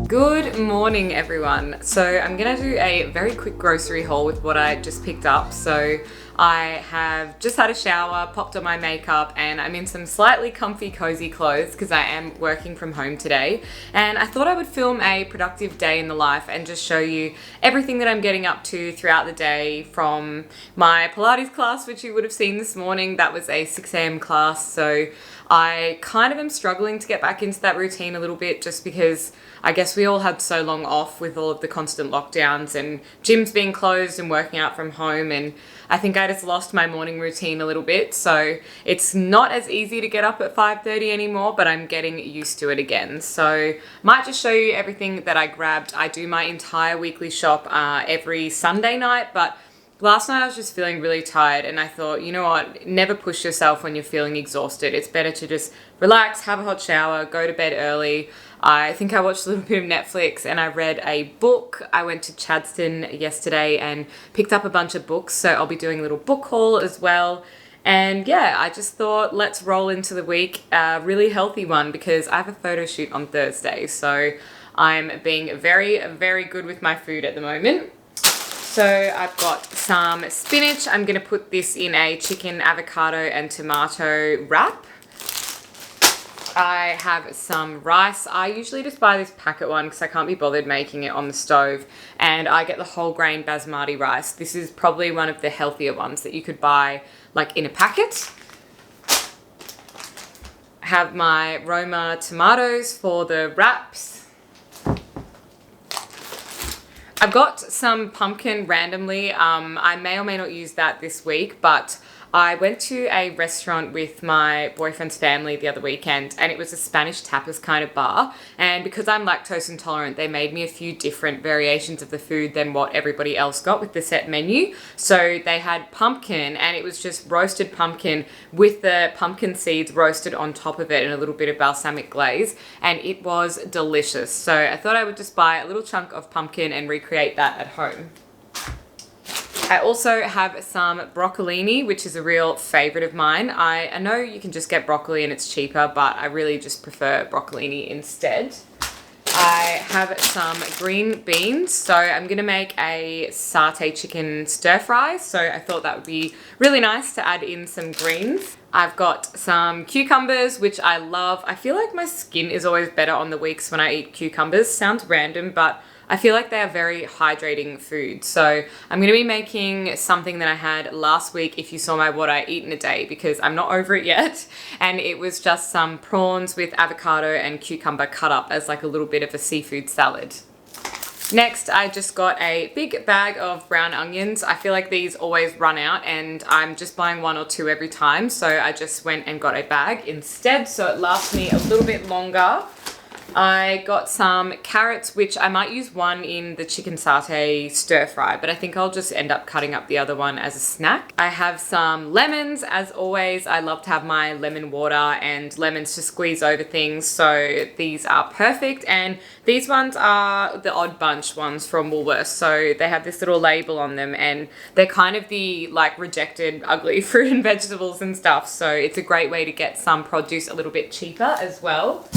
Good morning, everyone. So I'm gonna do a very quick grocery haul with what I just picked up. So I have just had a shower, popped on my makeup, and I'm in some slightly comfy, cozy clothes because I am working from home today. And I thought I would film a productive day in the life and just show you everything that I'm getting up to throughout the day, from my Pilates class, which you would have seen this morning. That was a 6 a.m. class. So I kind of am struggling to get back into that routine a little bit, just because I guess we all had so long off with all of the constant lockdowns and gyms being closed and working out from home, and I think I just lost my morning routine a little bit. So it's not as easy to get up at 5:30 anymore, but I'm getting used to it again. So might just show you everything that I grabbed. I do my entire weekly shop every Sunday night, but last night I was just feeling really tired, and I thought, you know what, never push yourself when you're feeling exhausted. It's better to just relax, have a hot shower, go to bed early. I think I watched a little bit of Netflix and I read a book. I went to Chadstone yesterday and picked up a bunch of books, so I'll be doing a little book haul as well. And yeah, I just thought, let's roll into the week, a really healthy one, because I have a photo shoot on Thursday. So I'm being very, very good with my food at the moment. So I've got some spinach. I'm going to put this in a chicken, avocado and tomato wrap. I have some rice. I usually just buy this packet one because I can't be bothered making it on the stove. And I get the whole grain basmati rice. This is probably one of the healthier ones that you could buy like in a packet. I have my Roma tomatoes for the wraps. I've got some pumpkin randomly. I may or may not use that this week, but I went to a restaurant with my boyfriend's family the other weekend, and it was a Spanish tapas kind of bar. And because I'm lactose intolerant, they made me a few different variations of the food than what everybody else got with the set menu. So they had pumpkin, and it was just roasted pumpkin with the pumpkin seeds roasted on top of it and a little bit of balsamic glaze, and it was delicious. So I thought I would just buy a little chunk of pumpkin and recreate that at home. I also have some broccolini, which is a real favorite of mine. I know you can just get broccoli and it's cheaper, but I really just prefer broccolini instead. I have some green beans, so I'm going to make a satay chicken stir fry, so I thought that would be really nice to add in some greens. I've got some cucumbers, which I love. I feel like my skin is always better on the weeks when I eat cucumbers. Sounds random, but I feel like they are very hydrating food. So I'm going to be making something that I had last week, if you saw my what I eat in a day, because I'm not over it yet. And it was just some prawns with avocado and cucumber cut up as like a little bit of a seafood salad. Next, I just got a big bag of brown onions. I feel like these always run out and I'm just buying 1 or 2 every time. So I just went and got a bag instead, so it lasts me a little bit longer. I got some carrots, which I might use one in the chicken satay stir fry, but I think I'll just end up cutting up the other one as a snack. I have some lemons, as always. I love to have my lemon water and lemons to squeeze over things, so these are perfect. And these ones are the Odd Bunch ones from Woolworths, so they have this little label on them, and they're kind of the like rejected ugly fruit and vegetables and stuff, so it's a great way to get some produce a little bit cheaper as well.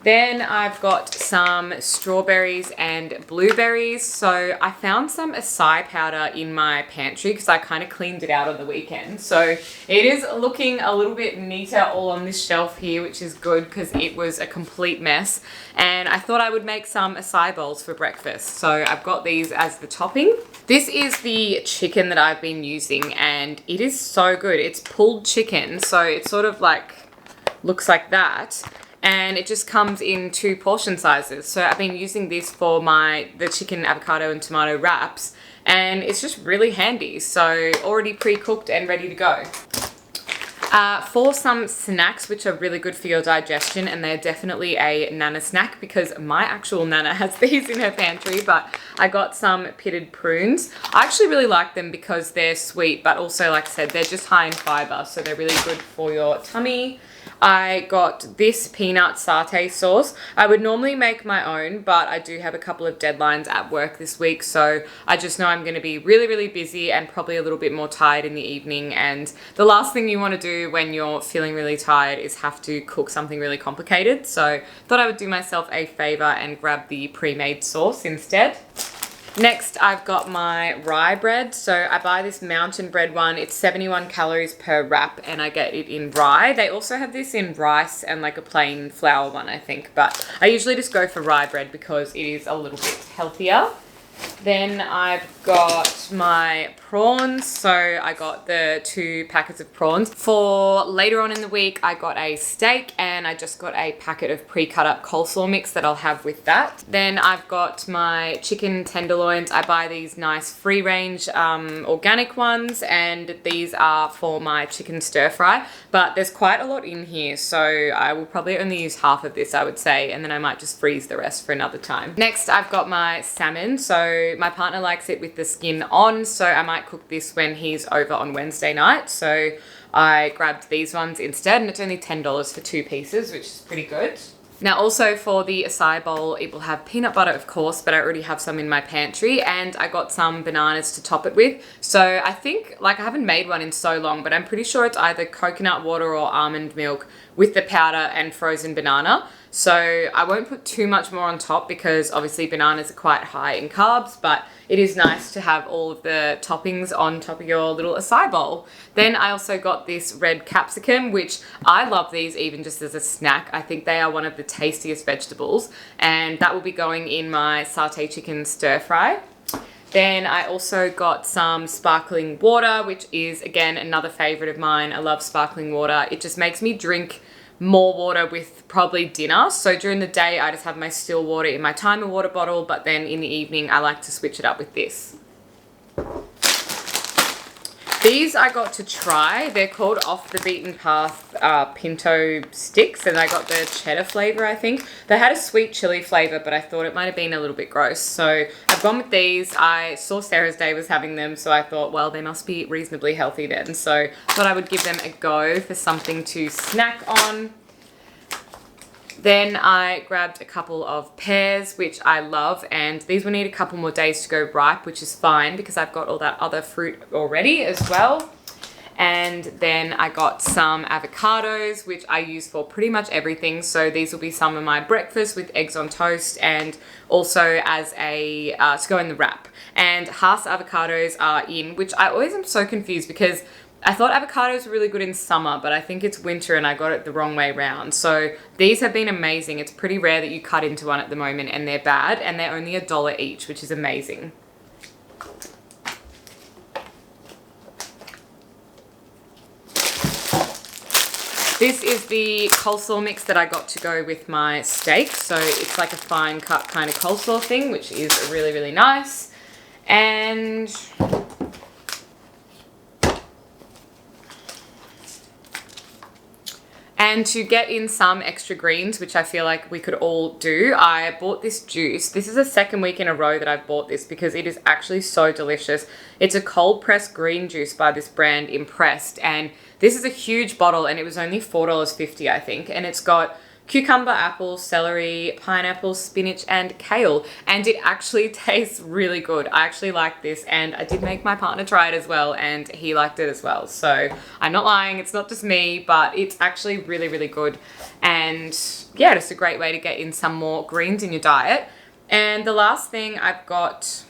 Then I've got some strawberries and blueberries. So I found some acai powder in my pantry because I kind of cleaned it out on the weekend. So it is looking a little bit neater all on this shelf here, which is good because it was a complete mess. And I thought I would make some acai bowls for breakfast. So I've got these as the topping. This is the chicken that I've been using, and it is so good. It's pulled chicken, so it sort of like looks like that. And it just comes in 2 portion sizes. So I've been using this for the chicken, avocado and tomato wraps, and it's just really handy. So already pre-cooked and ready to go. For some snacks, which are really good for your digestion, and they're definitely a Nana snack because my actual Nana has these in her pantry, but I got some pitted prunes. I actually really like them because they're sweet, but also, like I said, they're just high in fiber, so they're really good for your tummy. I got this peanut satay sauce. I would normally make my own, but I do have a couple of deadlines at work this week, so I just know I'm going to be really, really busy and probably a little bit more tired in the evening. And the last thing you want to do when you're feeling really tired is have to cook something really complicated. So thought I would do myself a favor and grab the pre-made sauce instead. Next, I've got my rye bread. So I buy this mountain bread one. It's 71 calories per wrap and I get it in rye. They also have this in rice and like a plain flour one, I think. But I usually just go for rye bread because it is a little bit healthier. Then I've got my prawns. So I got the 2 packets of prawns. For later on in the week, I got a steak and I just got a packet of pre-cut up coleslaw mix that I'll have with that. Then I've got my chicken tenderloins. I buy these nice free range organic ones and these are for my chicken stir fry. But there's quite a lot in here, so I will probably only use half of this, I would say, and then I might just freeze the rest for another time. Next, I've got my salmon. So my partner likes it with the skin on, so I might cook this when he's over on Wednesday night. So I grabbed these ones instead, and it's only $10 for 2 pieces, which is pretty good. Now also for the acai bowl, it will have peanut butter, of course, but I already have some in my pantry, and I got some bananas to top it with. So I think, like, I haven't made one in so long, but I'm pretty sure it's either coconut water or almond milk with the powder and frozen banana. So I won't put too much more on top because obviously bananas are quite high in carbs, but it is nice to have all of the toppings on top of your little acai bowl. Then I also got this red capsicum, which I love these even just as a snack. I think they are one of the tastiest vegetables, and that will be going in my satay chicken stir fry. Then I also got some sparkling water, which is, again, another favorite of mine. I love sparkling water. It just makes me drink more water with probably dinner. So during the day, I just have my still water in my timer water bottle, but then in the evening, I like to switch it up with this. These I got to try. They're called Off the Beaten Path Pinto Sticks, and I got the cheddar flavor, I think. They had a sweet chili flavor, but I thought it might have been a little bit gross. So I've gone with these. I saw Sarah's Day was having them, so I thought, well, they must be reasonably healthy then. So I thought I would give them a go for something to snack on. Then I grabbed a couple of pears, which I love, and these will need a couple more days to go ripe, which is fine because I've got all that other fruit already as well. And then I got some avocados, which I use for pretty much everything. So these will be some of my breakfast with eggs on toast and also as a, to go in the wrap. And Haas avocados are in, which I always am so confused because I thought avocados were really good in summer, but I think it's winter and I got it the wrong way round. So these have been amazing. It's pretty rare that you cut into one at the moment and they're bad, and they're only $1 each, which is amazing. This is the coleslaw mix that I got to go with my steak. So it's like a fine cut kind of coleslaw thing, which is really, really nice. And to get in some extra greens, which I feel like we could all do, I bought this juice. This is the second week in a row that I've bought this because it is actually so delicious. It's a cold pressed green juice by this brand Impressed, and this is a huge bottle and it was only $4.50, I think. And it's got cucumber, apple, celery, pineapple, spinach, and kale. And it actually tastes really good. I actually like this, and I did make my partner try it as well, and he liked it as well. So I'm not lying, it's not just me, but it's actually really, really good. And yeah, just a great way to get in some more greens in your diet. And the last thing I've got...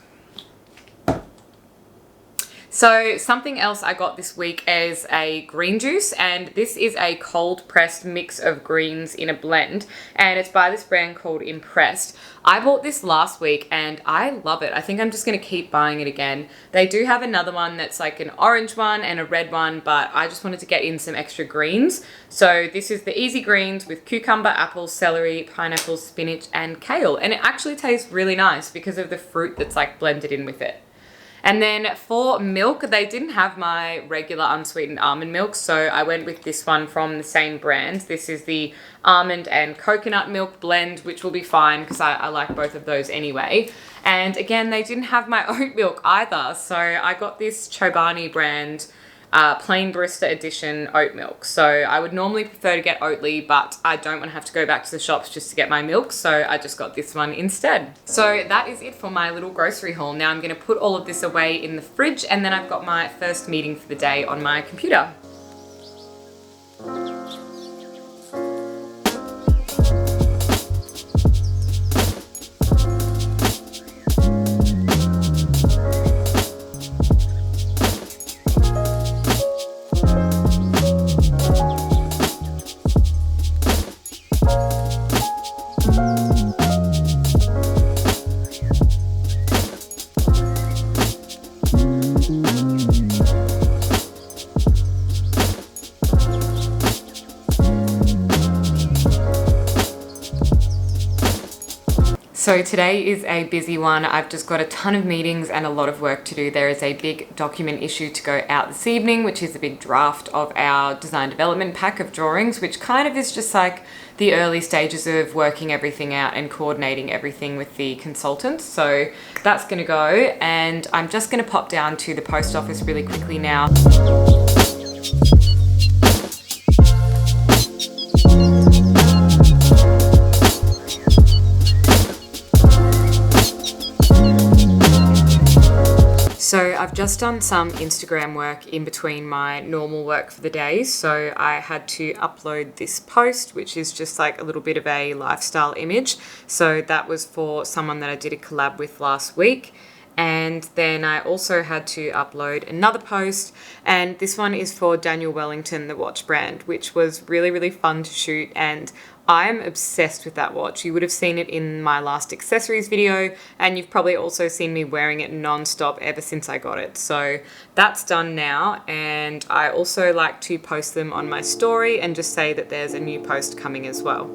So something else I got this week is a green juice, and this is a cold pressed mix of greens in a blend, and it's by this brand called Impressed. I bought this last week and I love it. I think I'm just going to keep buying it again. They do have another one that's like an orange one and a red one, but I just wanted to get in some extra greens. So this is the easy greens with cucumber, apple, celery, pineapple, spinach, and kale, and it actually tastes really nice because of the fruit that's like blended in with it. And then for milk, they didn't have my regular unsweetened almond milk, so I went with this one from the same brand. This is the almond and coconut milk blend, which will be fine because I like both of those anyway. And again, they didn't have my oat milk either, so I got this Chobani brand plain barista edition oat milk. So I would normally prefer to get Oatly, but I don't want to have to go back to the shops just to get my milk, so I just got this one instead. So that is it for my little grocery haul. Now I'm going to put all of this away in the fridge, and then I've got my first meeting for the day on my computer. So today is a busy one. I've just got a ton of meetings and a lot of work to do. There is a big document issue to go out this evening, which is a big draft of our design development pack of drawings, which kind of is just like the early stages of working everything out and coordinating everything with the consultants. So that's gonna go, and I'm just gonna pop down to the post office really quickly now. So I've just done some Instagram work in between my normal work for the day. So I had to upload this post, which is just like a little bit of a lifestyle image. So that was for someone that I did a collab with last week. And then I also had to upload another post, and this one is for Daniel Wellington, the watch brand, which was really, really fun to shoot, and I'm obsessed with that watch. You would have seen it in my last accessories video, and you've probably also seen me wearing it non-stop ever since I got it. So that's done now, and I also like to post them on my story and just say that there's a new post coming as well.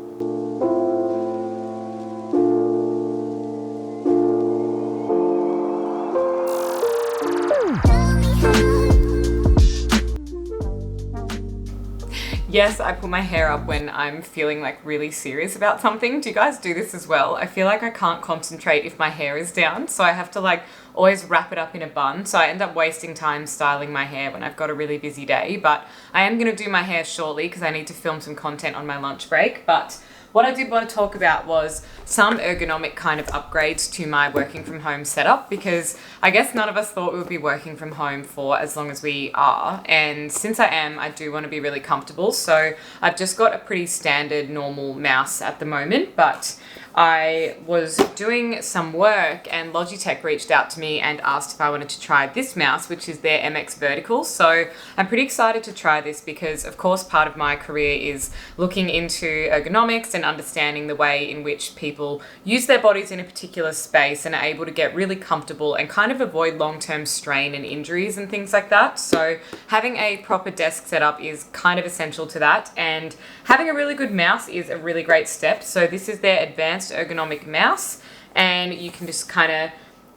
Yes, I put my hair up when I'm feeling like really serious about something. Do you guys do this as well? I feel like I can't concentrate if my hair is down, so I have to like always wrap it up in a bun. So I end up wasting time styling my hair when I've got a really busy day, but I am going to do my hair shortly because I need to film some content on my lunch break. But what I did want to talk about was some ergonomic kind of upgrades to my working from home setup, because I guess none of us thought we would be working from home for as long as we are. And since I am, I do want to be really comfortable. So I've just got a pretty standard normal mouse at the moment, but I was doing some work and Logitech reached out to me and asked if I wanted to try this mouse, which is their MX Vertical. So I'm pretty excited to try this because, of course, part of my career is looking into ergonomics and understanding the way in which people use their bodies in a particular space and are able to get really comfortable and kind of avoid long-term strain and injuries and things like that. So having a proper desk setup is kind of essential to that, and having a really good mouse is a really great step. So this is their advanced ergonomic mouse, and you can just kind of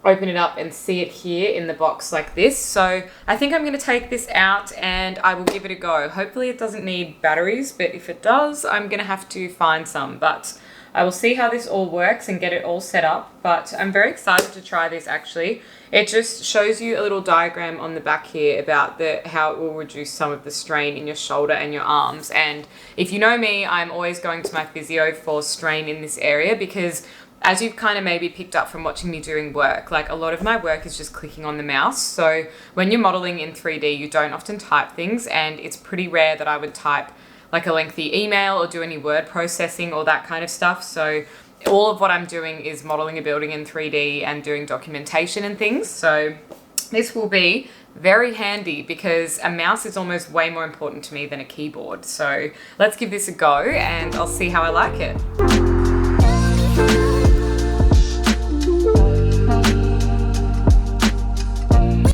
open it up and see it here in the box like this. So I think I'm going to take this out and I will give it a go. Hopefully it doesn't need batteries, but if it does, I'm going to have to find some. But I will see how this all works and get it all set up. But I'm very excited to try this actually. It just shows you a little diagram on the back here about how it will reduce some of the strain in your shoulder and your arms. And if you know me, I'm always going to my physio for strain in this area because, as you've kind of maybe picked up from watching me doing work, like a lot of my work is just clicking on the mouse. So when you're modeling in 3D, you don't often type things, and it's pretty rare that I would type like a lengthy email or do any word processing or that kind of stuff. So all of what I'm doing is modeling a building in 3D and doing documentation and things. So this will be very handy because a mouse is almost way more important to me than a keyboard. So let's give this a go and I'll see how I like it.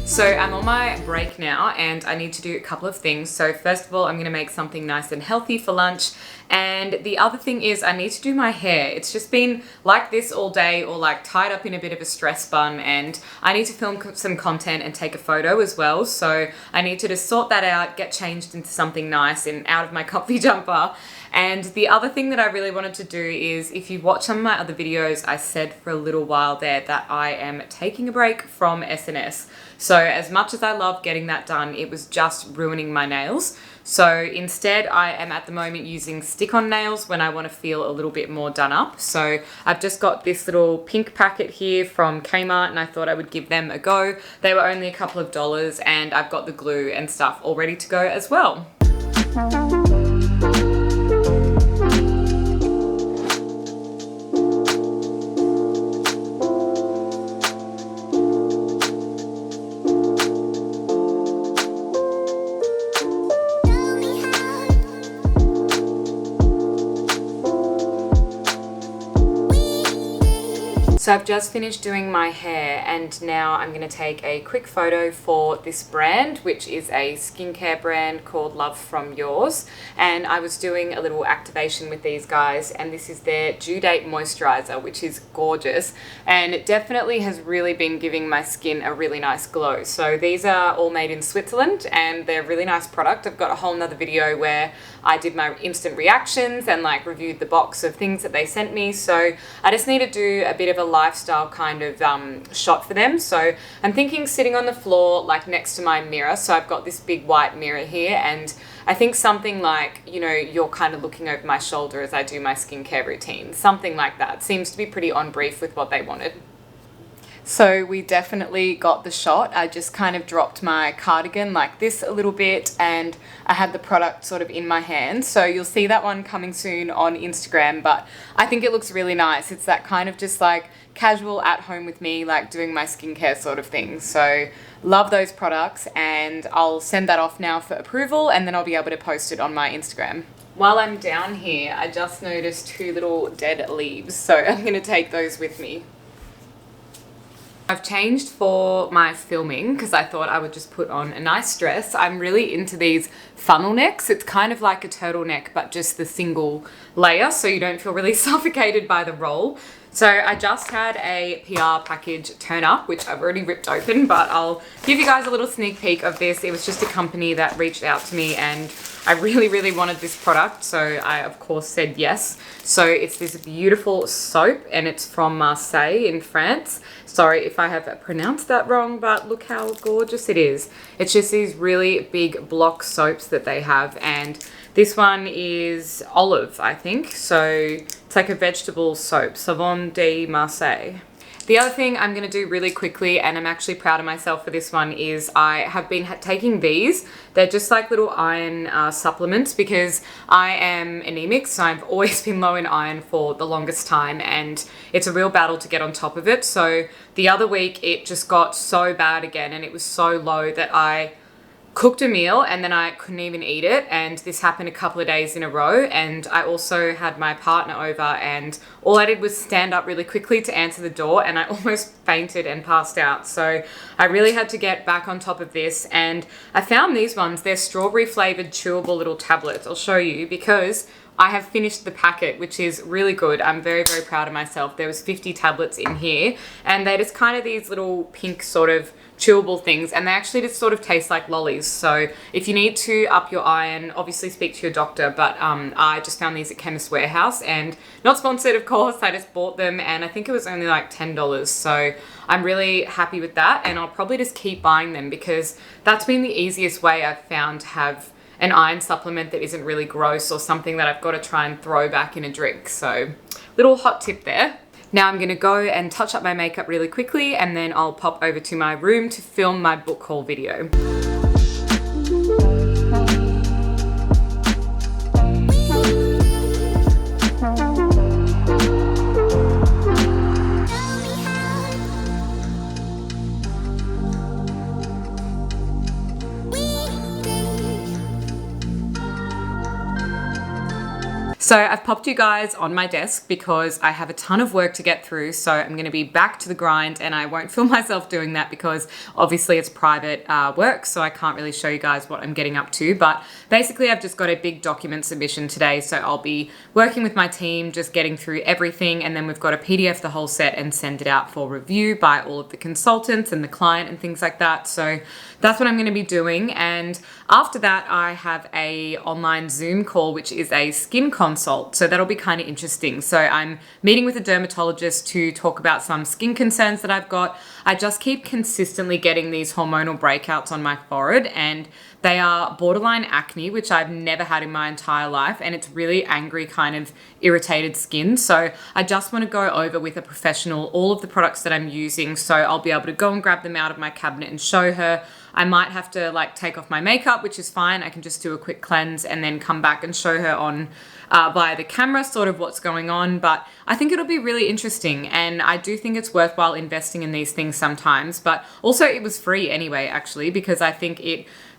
So I'm on my break now and I need to do a couple of things. So first of all, I'm going to make something nice and healthy for lunch. And the other thing is I need to do my hair. It's just been like this all day, or like tied up in a bit of a stress bun, and I need to film some content and take a photo as well. So I need to just sort that out, get changed into something nice and out of my comfy jumper, And the other thing that I really wanted to do is, if you watch some of my other videos, I said for a little while there that I am taking a break from SNS. So as much as I love getting that done, it was just ruining my nails. So instead, I am at the moment using stick-on nails when I want to feel a little bit more done up. So I've just got this little pink packet here from Kmart, and I thought I would give them a go. They were only a couple of dollars, and I've got the glue and stuff all ready to go as well. So I've just finished doing my hair, and now I'm going to take a quick photo for this brand, which is a skincare brand called Love From Yours. And I was doing a little activation with these guys, and this is their due date moisturizer, which is gorgeous. And it definitely has really been giving my skin a really nice glow. So these are all made in Switzerland, and they're a really nice product. I've got a whole nother video where I did my instant reactions and like reviewed the box of things that they sent me. So I just need to do a bit of a lifestyle kind of shot for them. So I'm thinking sitting on the floor like next to my mirror. So I've got this big white mirror here, and I think something like, you know, you're kind of looking over my shoulder as I do my skincare routine. Something like that seems to be pretty on brief with what they wanted. So we definitely got the shot. I just kind of dropped my cardigan like this a little bit, and I had the product sort of in my hand. So you'll see that one coming soon on Instagram, but I think it looks really nice. It's that kind of just like casual at home with me, like doing my skincare sort of thing. So love those products, and I'll send that off now for approval, and then I'll be able to post it on my Instagram. While I'm down here, I just noticed 2 little dead leaves, so I'm going to take those with me. I've changed for my filming because I thought I would just put on a nice dress. I'm really into these funnel necks. It's kind of like a turtleneck, but just the single layer, so you don't feel really suffocated by the roll. So I just had a PR package turn up, which I've already ripped open, but I'll give you guys a little sneak peek of this. It was just a company that reached out to me, and I really, really wanted this product, so I of course said yes. So it's this beautiful soap, and it's from Marseille in France. Sorry if I have pronounced that wrong, but look how gorgeous it is. It's just these really big block soaps that they have, and this one is olive, I think. So it's like a vegetable soap, Savon de Marseille. The other thing I'm going to do really quickly, and I'm actually proud of myself for this one, is I have been taking these. They're just like little iron supplements because I am anemic, so I've always been low in iron for the longest time, and it's a real battle to get on top of it. So the other week it just got so bad again, and it was so low that I cooked a meal and then I couldn't even eat it, and this happened a couple of days in a row. And I also had my partner over, and all I did was stand up really quickly to answer the door, and I almost fainted and passed out. So I really had to get back on top of this, and I found these ones. They're strawberry flavored chewable little tablets. I'll show you because I have finished the packet, which is really good. I'm very, very proud of myself. There was 50 tablets in here, and they're just kind of these little pink sort of chewable things, and they actually just sort of taste like lollies. So if you need to up your iron, obviously speak to your doctor, but I just found these at Chemist Warehouse, and not sponsored of course, I just bought them, and I think it was only like $10. So I'm really happy with that, and I'll probably just keep buying them because that's been the easiest way I've found to have an iron supplement that isn't really gross or something that I've got to try and throw back in a drink. So little hot tip there. Now I'm going to go and touch up my makeup really quickly, and then I'll pop over to my room to film my book haul video. So So I've popped you guys on my desk because I have a ton of work to get through. So I'm going to be back to the grind, and I won't film myself doing that because obviously it's private work. So I can't really show you guys what I'm getting up to. But basically I've just got a big document submission today. So I'll be working with my team, just getting through everything. And then we've got to PDF the whole set and send it out for review by all of the consultants and the client and things like that. So that's what I'm going to be doing. And after that, I have a online Zoom call, which is a skin consult. So that'll be kind of interesting. So I'm meeting with a dermatologist to talk about some skin concerns that I've got. I just keep consistently getting these hormonal breakouts on my forehead, and they are borderline acne, which I've never had in my entire life. And it's really angry, kind of irritated skin. So I just want to go over with a professional all of the products that I'm using. So I'll be able to go and grab them out of my cabinet and show her. I might have to take off my makeup, which is fine. I can just do a quick cleanse and then come back and show her on via the camera sort of what's going on. But I think it'll be really interesting, and I do think it's worthwhile investing in these things sometimes. But also it was free anyway, actually, because I think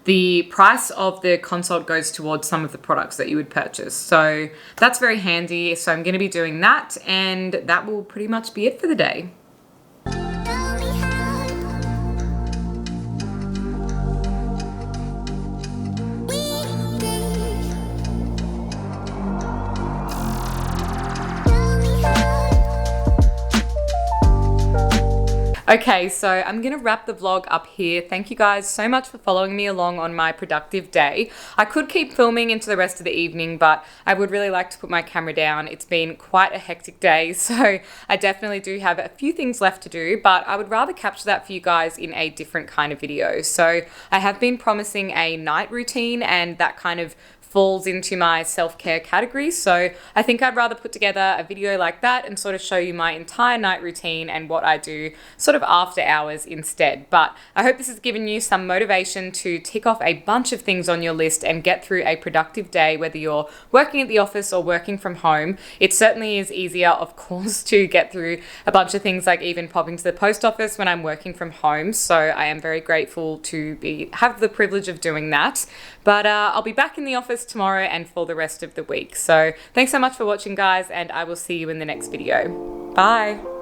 the price of the consult goes towards some of the products that you would purchase. So that's very handy. So I'm going to be doing that, and that will pretty much be it for the day. Okay, so I'm going to wrap the vlog up here. Thank you guys so much for following me along on my productive day. I could keep filming into the rest of the evening, but I would really like to put my camera down. It's been quite a hectic day, so I definitely do have a few things left to do, but I would rather capture that for you guys in a different kind of video. So I have been promising a night routine, and that kind of falls into my self-care category. So I think I'd rather put together a video like that and sort of show you my entire night routine and what I do sort of after hours instead. But I hope this has given you some motivation to tick off a bunch of things on your list and get through a productive day, whether you're working at the office or working from home. It certainly is easier, of course, to get through a bunch of things like even popping to the post office when I'm working from home. So I am very grateful to have the privilege of doing that. But I'll be back in the office tomorrow and for the rest of the week. So thanks so much for watching, guys, and I will see you in the next video. Bye.